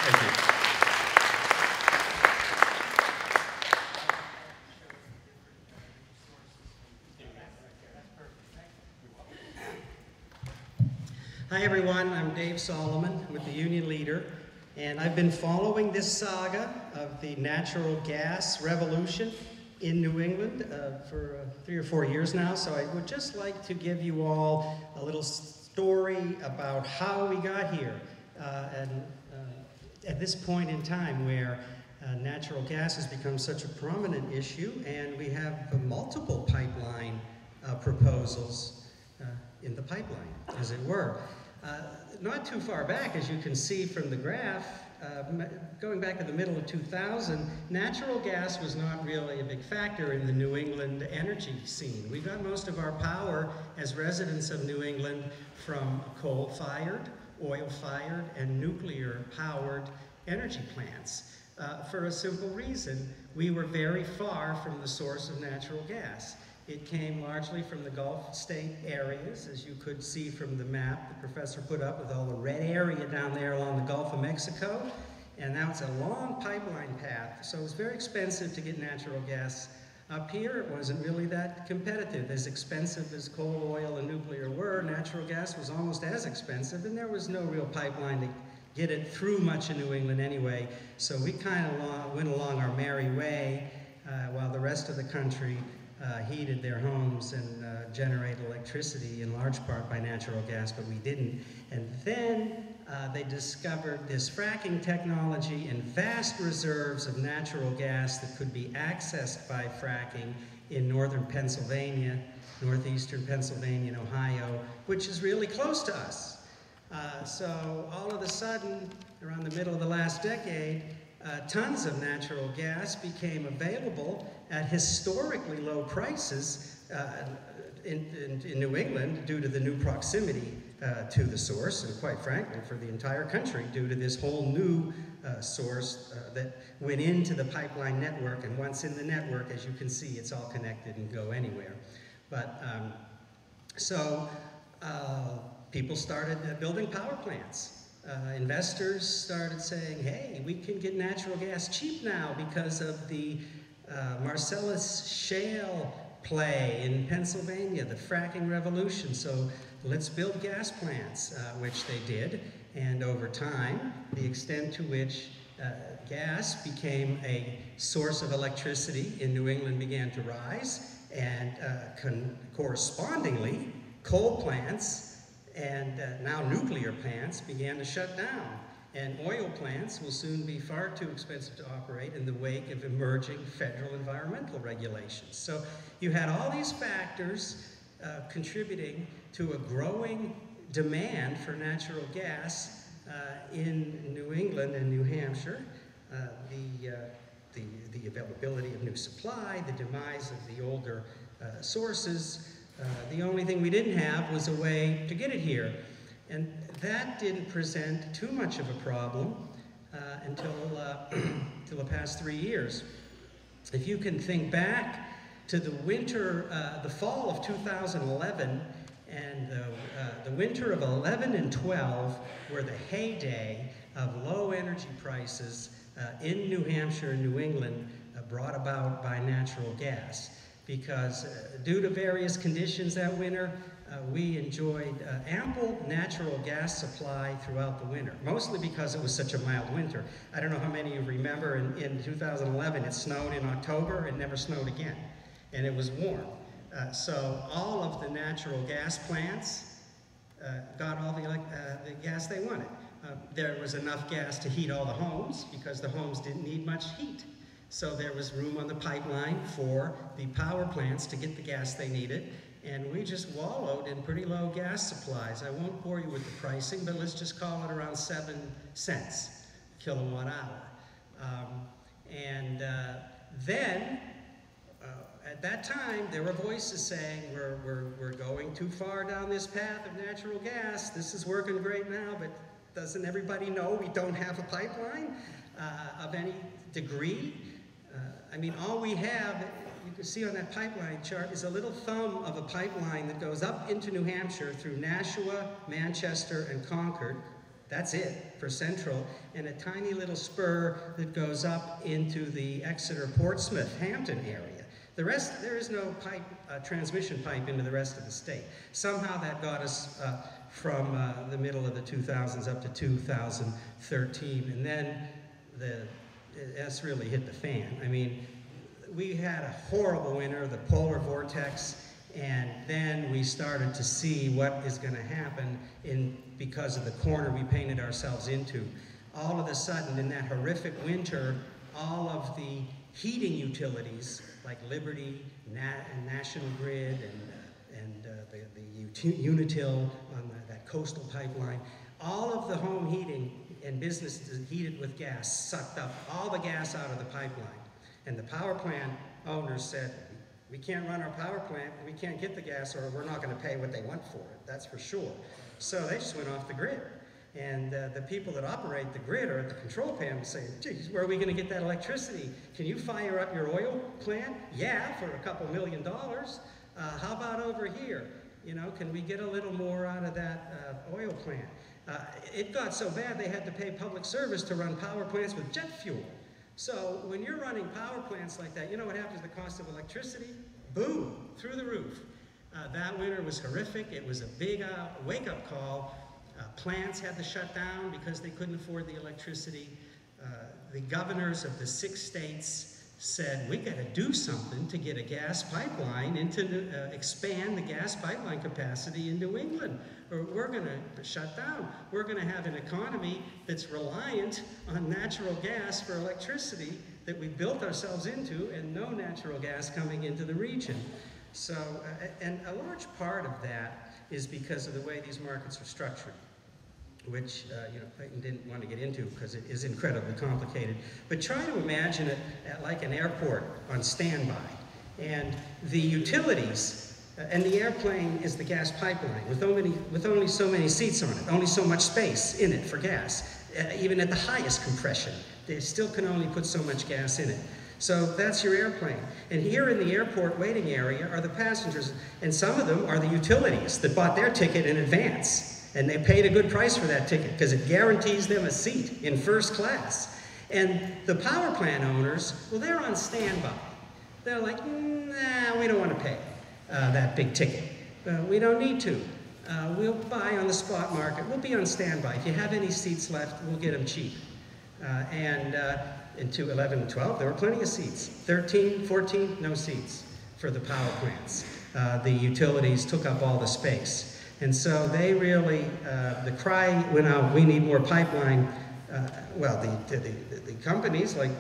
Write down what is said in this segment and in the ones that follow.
Thank you. Hi everyone, I'm Dave Solomon with the Union Leader, and I've been following this saga of the natural gas revolution in New England for 3 or 4 years now, so I would just like to give you all a little story about how we got here at this point in time where natural gas has become such a prominent issue, and we have multiple pipeline proposals in the pipeline, as it were. Not too far back, as you can see from the graph, going back to the middle of 2000, natural gas was not really a big factor in the New England energy scene. We got most of our power as residents of New England from coal-fired, oil-fired, and nuclear-powered energy plants. For a simple reason, we were very far from the source of natural gas. It came largely from the Gulf state areas, as you could see from the map the professor put up with all the red area down there along the Gulf of Mexico. And now it's a long pipeline path, so it was very expensive to get natural gas up here. It wasn't really that competitive. As expensive as coal, oil, and nuclear were, natural gas was almost as expensive, and there was no real pipeline to get it through much of New England anyway. So we kind of went along our merry way while the rest of the country heated their homes and generated electricity in large part by natural gas, but we didn't. And then they discovered this fracking technology and vast reserves of natural gas that could be accessed by fracking in northern Pennsylvania, northeastern Pennsylvania, and Ohio, which is really close to us. So all of a sudden, around the middle of the last decade, tons of natural gas became available at historically low prices in New England due to the new proximity to the source, and quite frankly for the entire country due to this whole new source that went into the pipeline network, and once in the network, as you can see, it's all connected and go anywhere. But people started building power plants. Investors started saying, hey, we can get natural gas cheap now because of the Marcellus shale play in Pennsylvania, the fracking revolution. So let's build gas plants, which they did. And over time, the extent to which gas became a source of electricity in New England began to rise, and correspondingly, coal plants and now nuclear plants began to shut down. And oil plants will soon be far too expensive to operate in the wake of emerging federal environmental regulations. So you had all these factors contributing to a growing demand for natural gas in New England and New Hampshire. The availability of new supply, the demise of the older sources. The only thing we didn't have was a way to get it here. And that didn't present too much of a problem until the past 3 years. If you can think back to the winter, the fall of 2011, and the winter of 11 and 12 were the heyday of low energy prices in New Hampshire and New England brought about by natural gas. Because due to various conditions that winter, we enjoyed ample natural gas supply throughout the winter, mostly because it was such a mild winter. I don't know how many of you remember in 2011, it snowed in October and never snowed again, and it was warm. So all of the natural gas plants got all the gas they wanted. There was enough gas to heat all the homes because the homes didn't need much heat. So there was room on the pipeline for the power plants to get the gas they needed, and we just wallowed in pretty low gas supplies. I won't bore you with the pricing, but let's just call it around 7 cents a kilowatt hour. Then, at that time, there were voices saying, we're going too far down this path of natural gas. This is working great now, but doesn't everybody know we don't have a pipeline of any degree? I mean, all we have, you can see on that pipeline chart, is a little thumb of a pipeline that goes up into New Hampshire through Nashua, Manchester, and Concord, That's it for Central, and a tiny little spur that goes up into the Exeter, Portsmouth, Hampton area. The rest, there is no pipe, transmission pipe into the rest of the state. Somehow that got us from the middle of the 2000s up to 2013, and then that's really hit the fan. I mean, we had a horrible winter, the polar vortex, and then we started to see what is going to happen because of the corner we painted ourselves into. All of a sudden, in that horrific winter, all of the heating utilities, like Liberty, and National Grid, and the Unitil on that coastal pipeline, all of the home heating and businesses heated with gas sucked up all the gas out of the pipeline. And the power plant owners said, we can't run our power plant, we can't get the gas, or we're not going to pay what they want for it, that's for sure. So they just went off the grid. And the people that operate the grid are at the control panel saying, geez, where are we going to get that electricity? Can you fire up your oil plant? Yeah, for a couple $1 million. How about over here? You know, can we get a little more out of that oil plant? It got so bad they had to pay public service to run power plants with jet fuel. So when you're running power plants like that, you know what happens to the cost of electricity? Boom, through the roof. That winter was horrific. It was a big wake-up call. Plants had to shut down because they couldn't afford the electricity. The governors of the 6 states said, we got to do something to get a gas pipeline expand the gas pipeline capacity in New England, or we're going to shut down. We're going to have an economy that's reliant on natural gas for electricity that we built ourselves into, and no natural gas coming into the region. So, and a large part of that is because of the way these markets are structured, which you know, Clayton didn't want to get into because it is incredibly complicated. But try to imagine it like an airport on standby. And the utilities, and the airplane is the gas pipeline with only so many seats on it, only so much space in it for gas. Even at the highest compression, they still can only put so much gas in it. So that's your airplane. And here in the airport waiting area are the passengers, and some of them are the utilities that bought their ticket in advance. And they paid a good price for that ticket because it guarantees them a seat in first class. And the power plant owners, well, they're on standby. They're like, nah, we don't want to pay that big ticket. We don't need to. We'll buy on the spot market. We'll be on standby. If you have any seats left, we'll get them cheap. In 2011 and 12, there were plenty of seats. 13, 14, no seats for the power plants. The utilities took up all the space. And so they really, the cry went out, we need more pipeline. Well, the companies like,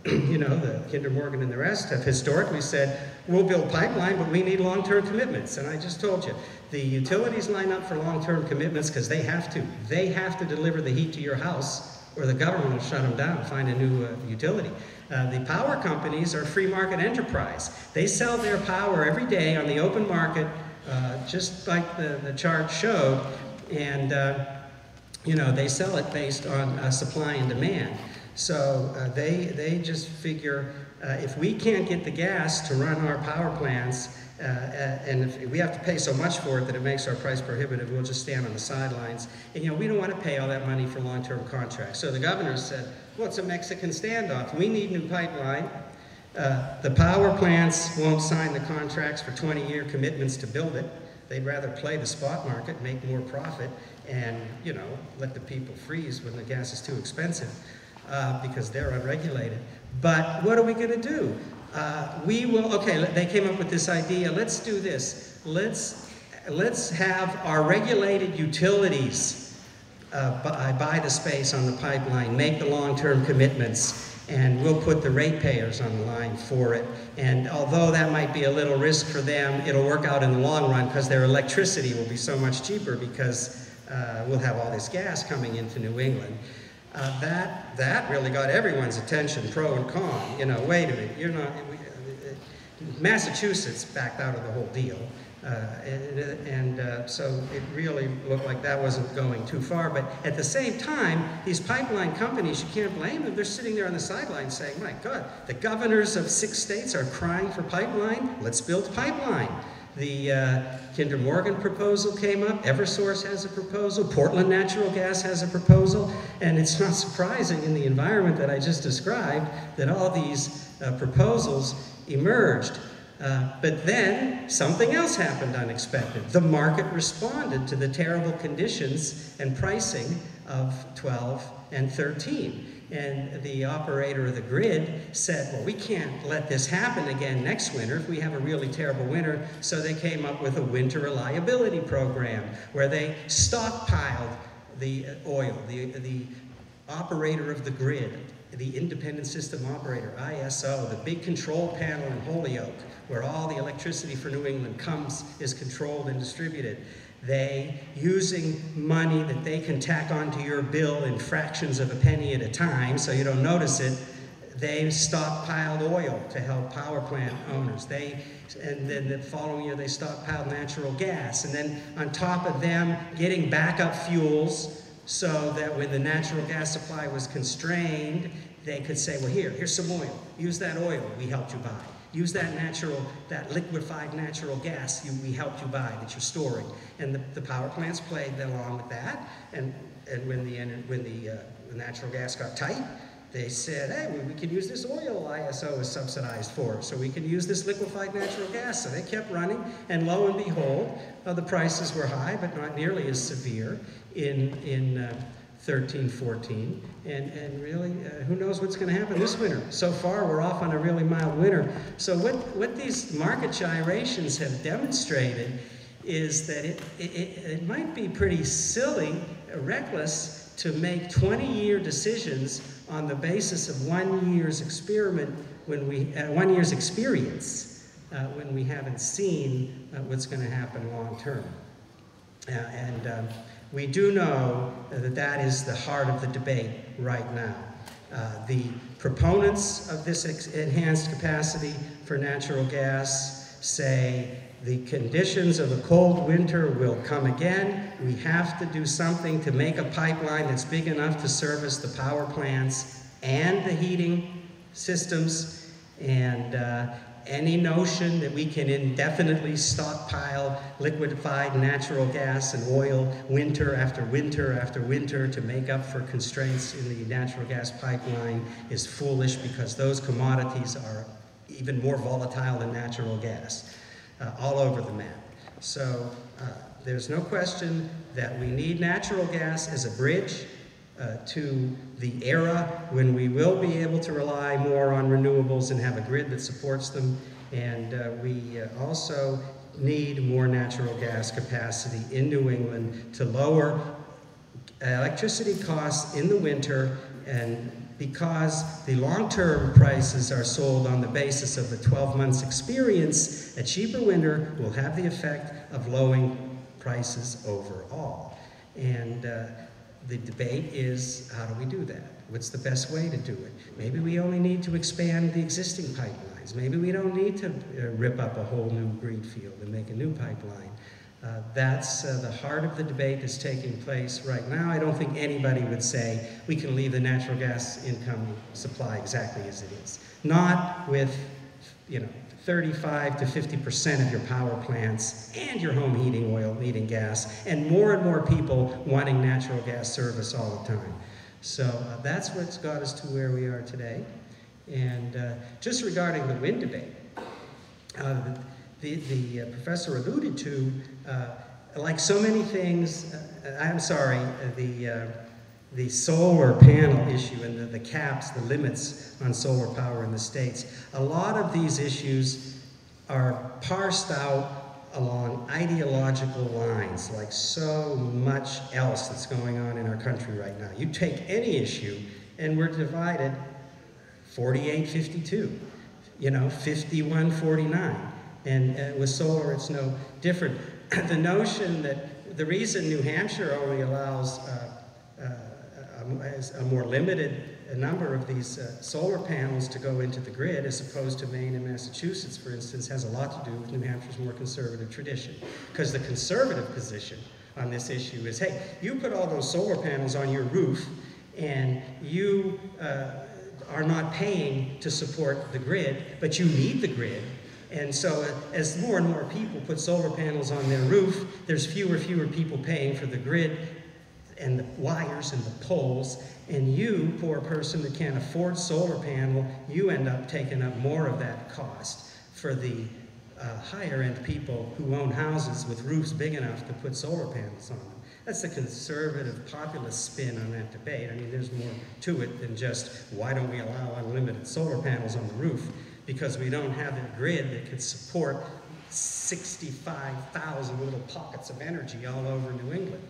you know, the Kinder Morgan and the rest have historically said, we'll build pipeline, but we need long-term commitments. And I just told you, the utilities line up for long-term commitments because they have to. They have to deliver the heat to your house, or the government will shut them down, find a new utility. The power companies are free market enterprise. They sell their power every day on the open market, just like the chart showed, and you know, they sell it based on supply and demand. So they just figure if we can't get the gas to run our power plants, and if we have to pay so much for it that it makes our price prohibitive, we'll just stand on the sidelines. And you know, we don't want to pay all that money for long-term contracts. So the governor said, well, it's a Mexican standoff. We need new pipeline. The power plants won't sign the contracts for 20-year commitments to build it. They'd rather play the spot market, make more profit, and, you know, let the people freeze when the gas is too expensive because they're unregulated. But what are we going to do? We will, okay, they came up with this idea, let's do this. Let's have our regulated utilities buy the space on the pipeline, make the long-term commitments, and we'll put the ratepayers on the line for it. And although that might be a little risk for them, it'll work out in the long run because their electricity will be so much cheaper because we'll have all this gas coming into New England. That really got everyone's attention, pro and con. You know, wait a minute, you're not, Massachusetts backed out of the whole deal. So it really looked like that wasn't going too far. But at the same time, these pipeline companies, you can't blame them. They're sitting there on the sidelines saying, my God, the governors of 6 states are crying for pipeline. Let's build pipeline. Kinder Morgan proposal came up, Eversource has a proposal, Portland Natural Gas has a proposal, and it's not surprising in the environment that I just described that all these proposals emerged. But then something else happened unexpected. The market responded to the terrible conditions and pricing of 12 and 13. And the operator of the grid said, well, we can't let this happen again next winter if we have a really terrible winter. So they came up with a winter reliability program where they stockpiled the oil. The operator of the grid, the independent system operator, ISO, the big control panel in Holyoke, where all the electricity for New England is controlled and distributed. They, using money that they can tack onto your bill in fractions of a penny at a time so you don't notice it, they stockpiled oil to help power plant owners. And then the following year they stockpiled natural gas. And then on top of them getting backup fuels so that when the natural gas supply was constrained, they could say, well, here's some oil. Use that oil we helped you buy. Use that liquefied natural gas we helped you buy that you're storing. And the power plants played along with that. And when the natural gas got tight, they said, hey, we can use this oil ISO is subsidized for, so we can use this liquefied natural gas. So they kept running, and lo and behold, the prices were high, but not nearly as severe in 13, 14, and really, who knows what's going to happen this winter. So far, we're off on a really mild winter. So what these market gyrations have demonstrated is that it might be pretty silly, reckless, to make 20-year decisions on the basis of 1 year's experiment when 1 year's experience when we haven't seen what's going to happen long term. We do know that is the heart of the debate right now. The proponents of this enhanced capacity for natural gas say the conditions of a cold winter will come again. We have to do something to make a pipeline that's big enough to service the power plants and the heating systems, and any notion that we can indefinitely stockpile liquefied natural gas and oil winter after winter after winter to make up for constraints in the natural gas pipeline is foolish, because those commodities are even more volatile than natural gas all over the map. So there's no question that we need natural gas as a bridge to the era when we will be able to rely more on renewables and have a grid that supports them. And we also need more natural gas capacity in New England to lower electricity costs in the winter, and because the long-term prices are sold on the basis of a 12 months experience, a cheaper winter will have the effect of lowering prices overall. And the debate is, how do we do that? What's the best way to do it? Maybe we only need to expand the existing pipelines. Maybe we don't need to rip up a whole new greenfield and make a new pipeline. That's the heart of the debate that's taking place right now. I don't think anybody would say we can leave the natural gas income supply exactly as it is. Not with, 35 to 50% of your power plants and your home heating oil needing gas, and more people wanting natural gas service all the time. So that's what's got us to where we are today. And just regarding the wind debate, the professor alluded to, like so many things, the solar panel issue and the caps, the limits on solar power in the States. A lot of these issues are parsed out along ideological lines, like so much else that's going on in our country right now. You take any issue and we're divided 48-52, 51-49. And with solar, it's no different. The notion that the reason New Hampshire only allows a more limited number of these solar panels to go into the grid as opposed to Maine and Massachusetts, for instance, has a lot to do with New Hampshire's more conservative tradition. Because the conservative position on this issue is, hey, you put all those solar panels on your roof and you are not paying to support the grid, but you need the grid. And so as more and more people put solar panels on their roof, there's fewer people paying for the grid and the wires and the poles. And you, poor person that can't afford solar panel, you end up taking up more of that cost for the higher end people who own houses with roofs big enough to put solar panels on them. That's the conservative populist spin on that debate. I mean, there's more to it than just, why don't we allow unlimited solar panels on the roof? Because we don't have a grid that could support 65,000 little pockets of energy all over New England.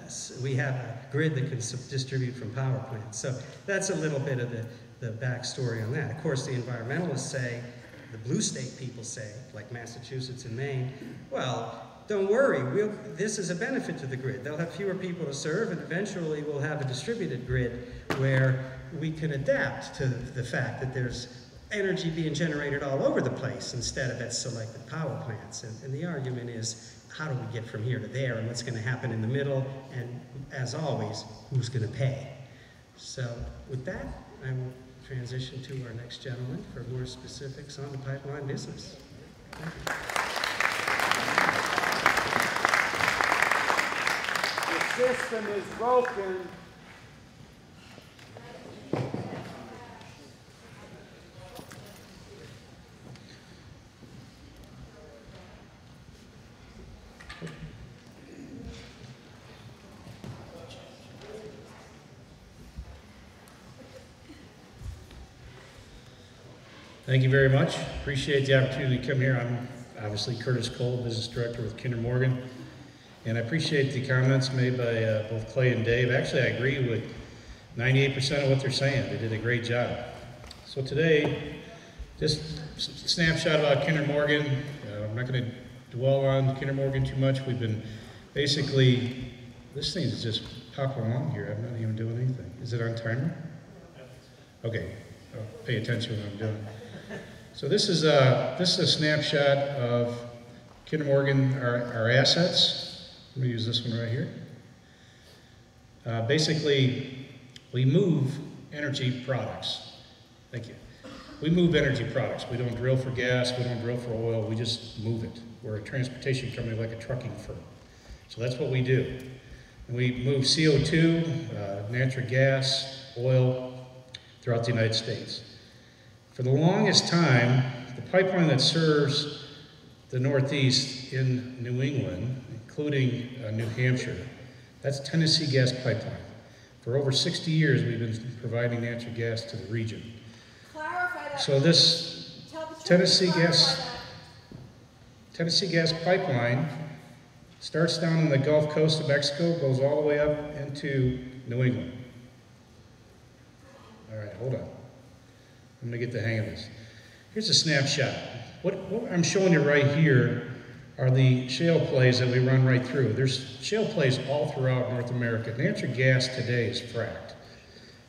So we have a grid that can distribute from power plants. So that's a little bit of the backstory on that. Of course, the environmentalists say, the blue state people say, like Massachusetts and Maine, well, don't worry, this is a benefit to the grid. They'll have fewer people to serve, and eventually we'll have a distributed grid where we can adapt to the fact that there's energy being generated all over the place instead of at selected power plants. And the argument is, how do we get from here to there, and what's going to happen in the middle, and as always, who's going to pay? So with that, I will transition to our next gentleman for more specifics on the pipeline business. Thank you. The system is broken. Thank you very much. Appreciate the opportunity to come here. I'm obviously Curtis Cole, Business Director with Kinder Morgan. And I appreciate the comments made by both Clay and Dave. Actually, I agree with 98% of what they're saying. They did a great job. So today, just a snapshot about Kinder Morgan. I'm not going to dwell on Kinder Morgan too much. We've been basically, this thing is just popping along here. I'm not even doing anything. Is it on timer? Okay, I'll pay attention to what I'm doing. So this is a snapshot of Kinder Morgan, our assets. Let me use this one right here. Basically, we move energy products. Thank you. We move energy products. We don't drill for gas, we don't drill for oil, we just move it. We're a transportation company like a trucking firm. So that's what we do. And we move CO2, natural gas, oil throughout the United States. For the longest time, the pipeline that serves the Northeast in New England, including New Hampshire, that's Tennessee Gas Pipeline. For over 60 years, we've been providing natural gas to the region. Clarify that. So this Tennessee Gas Pipeline starts down in the Gulf Coast of Mexico, goes all the way up into New England. All right, hold on. I'm gonna get the hang of this. Here's a snapshot. What I'm showing you right here are the shale plays that we run right through. There's shale plays all throughout North America. Natural gas today is fracked.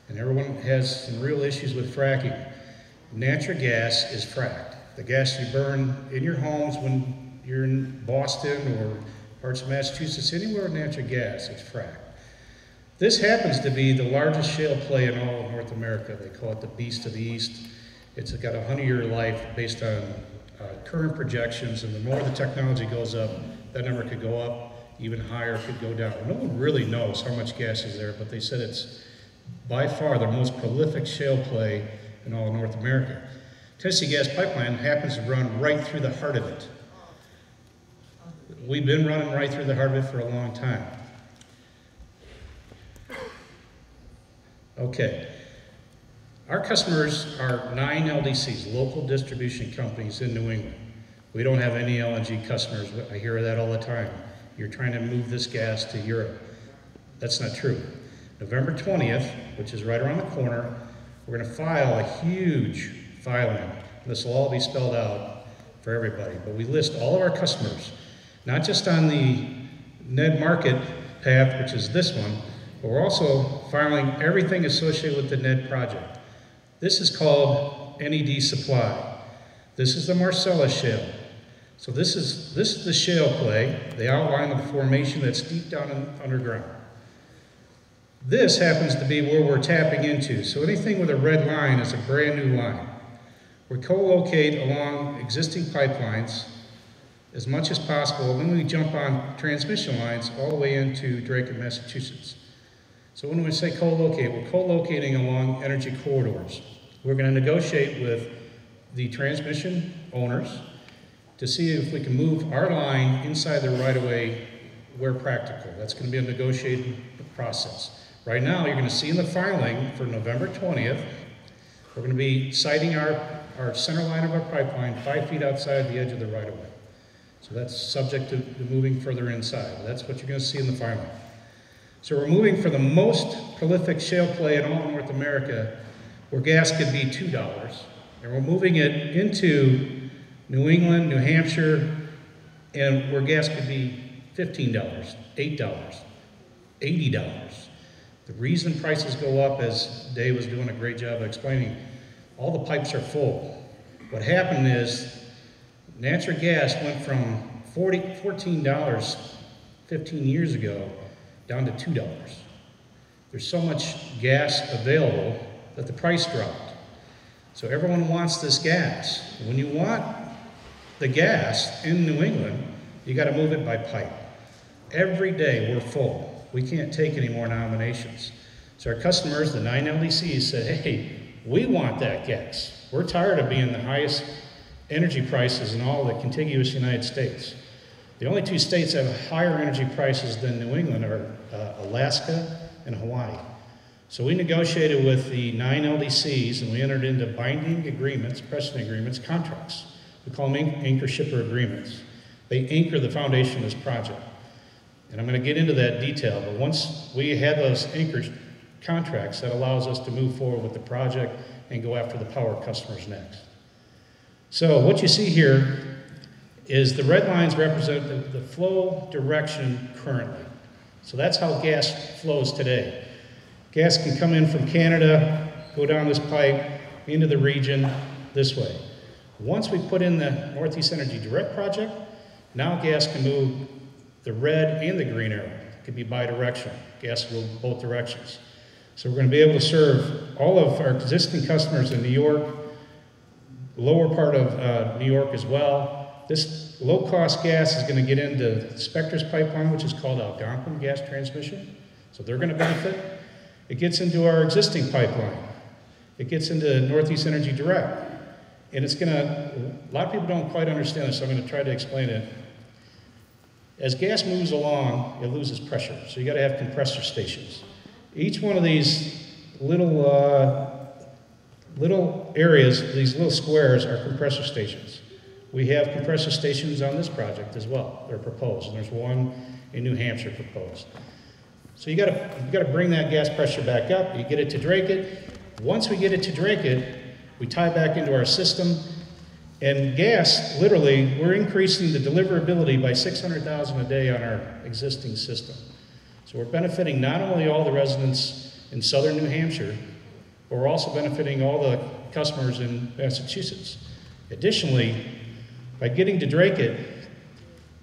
And everyone has some real issues with fracking. Natural gas is fracked. The gas you burn in your homes when you're in Boston or parts of Massachusetts, anywhere with natural gas, it's fracked. This happens to be the largest shale play in all of North America. They call it the Beast of the East. It's got a 100-year life based on current projections, and the more the technology goes up, that number could go up, even higher, could go down. No one really knows how much gas is there, but they said it's by far the most prolific shale play in all of North America. Tennessee Gas Pipeline happens to run right through the heart of it. We've been running right through the heart of it for a long time. Okay. Our customers are 9 LDCs, local distribution companies in New England. We don't have any LNG customers. I hear that all the time. You're trying to move this gas to Europe. That's not true. November 20th, which is right around the corner, we're going to file a huge filing. This will all be spelled out for everybody. But we list all of our customers, not just on the NED market path, which is this one, but we're also filing everything associated with the NED project. This is called NED Supply. This is the Marcellus Shale. So this is the shale play. They outline the formation that's deep down underground. This happens to be where we're tapping into. So anything with a red line is a brand new line. we co-locate along existing pipelines as much as possible, and then we jump on transmission lines all the way into Drake, Massachusetts. So when we say co-locate, we're co-locating along energy corridors. We're going to negotiate with the transmission owners to see if we can move our line inside the right-of-way where practical. That's going to be a negotiated process. Right now, you're going to see in the filing for November 20th, we're going to be siting our center line of our pipeline 5 feet outside the edge of the right-of-way. So that's subject to moving further inside. That's what you're going to see in the filing. So we're moving for the most prolific shale play in all of North America, where gas could be $2. And we're moving it into New England, New Hampshire, and where gas could be $15, $8, $80. The reason prices go up, as Dave was doing a great job of explaining, all the pipes are full. What happened is natural gas went from $14 15 years ago down to $2. There's so much gas available that the price dropped. So everyone wants this gas. When you want the gas in New England, you got to move it by pipe. Every day we're full. We can't take any more nominations. So our customers, the 9 LDCs, said, hey, we want that gas. We're tired of being the highest energy prices in all the contiguous United States. The only 2 states that have higher energy prices than New England are Alaska and Hawaii. So we negotiated with the 9 LDCs and we entered into binding agreements, precedent agreements, contracts. We call them anchor shipper agreements. They anchor the foundation of this project. And I'm going to get into that detail, but once we have those anchor contracts, that allows us to move forward with the project and go after the power customers next. So what you see here is the red lines represent the flow direction currently. So that's how gas flows today. Gas can come in from Canada, go down this pipe, into the region this way. Once we put in the Northeast Energy Direct project, now gas can move the red and the green arrow. It could be bi-directional. Gas will go both directions. So we're going to be able to serve all of our existing customers in New York, lower part of New York as well. This low-cost gas is going to get into Spectra's pipeline, which is called Algonquin Gas Transmission. So they're going to benefit. It gets into our existing pipeline. It gets into Northeast Energy Direct. And it's going to, a lot of people don't quite understand this, so I'm going to try to explain it. As gas moves along, it loses pressure. So you got to have compressor stations. Each one of these little areas, these little squares, are compressor stations. We have compressor stations on this project as well. They're proposed, and there's one in New Hampshire proposed. So you got to bring that gas pressure back up. You get it to Drake it. Once we get it to Drake it, we tie back into our system. And gas, literally, we're increasing the deliverability by 600,000 a day on our existing system. So we're benefiting not only all the residents in southern New Hampshire, but we're also benefiting all the customers in Massachusetts. Additionally, by getting to Drake it,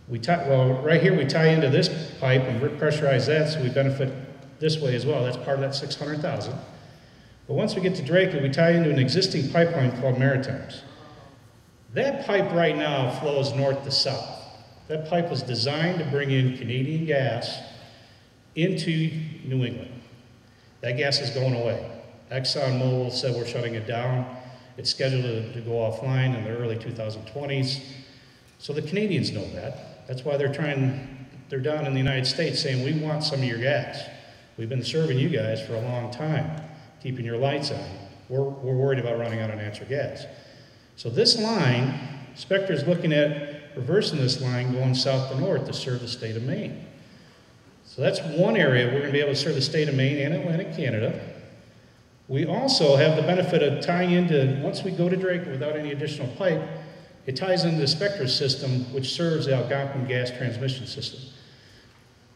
right here we tie into this pipe and pressurize that, so we benefit this way as well. That's part of that 600,000. But once we get to Drake it, we tie into an existing pipeline called Maritimes. That pipe right now flows north to south. That pipe was designed to bring in Canadian gas into New England. That gas is going away. ExxonMobil said we're shutting it down. It's scheduled to go offline in the early 2020s. So the Canadians know that. That's why they're down in the United States saying, we want some of your gas. We've been serving you guys for a long time, keeping your lights on. We're worried about running out of natural gas. So this line, Spectra's looking at reversing this line going south to north to serve the state of Maine. So that's one area we're going to be able to serve the state of Maine and Atlantic Canada. We also have the benefit of tying into, once we go to Drake without any additional pipe, it ties into the Spectra system, which serves the Algonquin gas transmission system.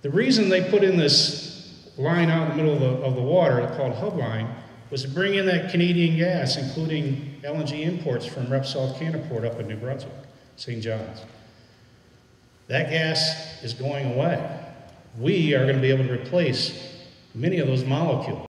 The reason they put in this line out in the middle of the water, called hub line, was to bring in that Canadian gas, including LNG imports from Repsol Canaport up in New Brunswick, St. John's. That gas is going away. We are going to be able to replace many of those molecules.